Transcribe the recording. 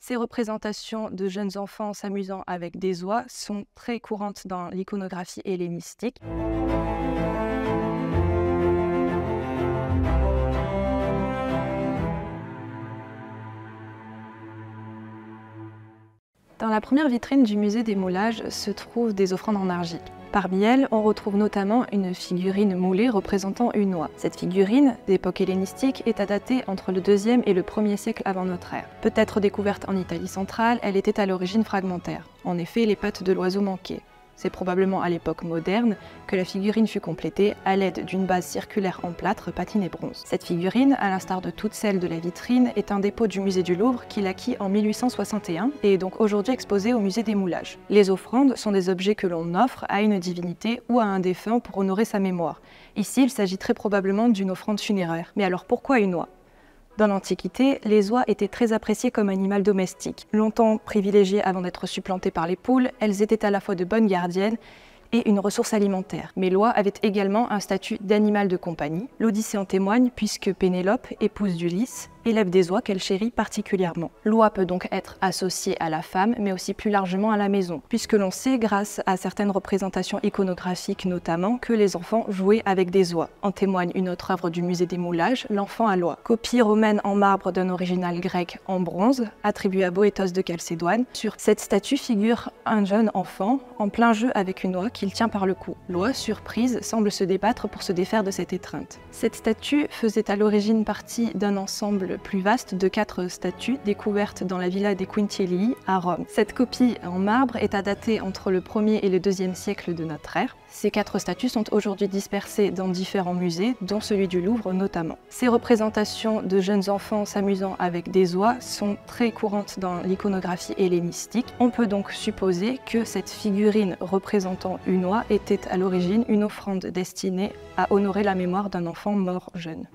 Ces représentations de jeunes enfants s'amusant avec des oies sont très courantes dans l'iconographie hellénistique. Dans la première vitrine du musée des moulages se trouvent des offrandes en argile. Parmi elles, on retrouve notamment une figurine moulée représentant une oie. Cette figurine, d'époque hellénistique, est à dater entre le 2e et le 1er siècle avant notre ère. Peut-être découverte en Italie centrale, elle était à l'origine fragmentaire. En effet, les pattes de l'oiseau manquaient. C'est probablement à l'époque moderne que la figurine fut complétée à l'aide d'une base circulaire en plâtre patiné bronze. Cette figurine, à l'instar de toutes celles de la vitrine, est un dépôt du musée du Louvre qu'il acquit en 1861 et est donc aujourd'hui exposé au musée des moulages. Les offrandes sont des objets que l'on offre à une divinité ou à un défunt pour honorer sa mémoire. Ici, il s'agit très probablement d'une offrande funéraire. Mais alors pourquoi une oie ? Dans l'Antiquité, les oies étaient très appréciées comme animal domestique. Longtemps privilégiées avant d'être supplantées par les poules, elles étaient à la fois de bonnes gardiennes et une ressource alimentaire. Mais l'oie avait également un statut d'animal de compagnie. L'Odyssée en témoigne puisque Pénélope, épouse d'Ulysse, élève des oies qu'elle chérit particulièrement. L'oie peut donc être associée à la femme, mais aussi plus largement à la maison, puisque l'on sait, grâce à certaines représentations iconographiques notamment, que les enfants jouaient avec des oies. En témoigne une autre œuvre du musée des moulages, l'Enfant à l'oie. Copie romaine en marbre d'un original grec en bronze, attribué à Boétos de Chalcédoine. Sur cette statue figure un jeune enfant en plein jeu avec une oie qu'il tient par le cou. L'oie, surprise, semble se débattre pour se défaire de cette étreinte. Cette statue faisait à l'origine partie d'un ensemble plus vaste de 4 statues découvertes dans la villa des Quintiilii à Rome. Cette copie en marbre est à dater entre le 1er et le 2e siècle de notre ère. Ces 4 statues sont aujourd'hui dispersées dans différents musées, dont celui du Louvre notamment. Ces représentations de jeunes enfants s'amusant avec des oies sont très courantes dans l'iconographie hellénistique. On peut donc supposer que cette figurine représentant une oie était à l'origine une offrande destinée à honorer la mémoire d'un enfant mort jeune.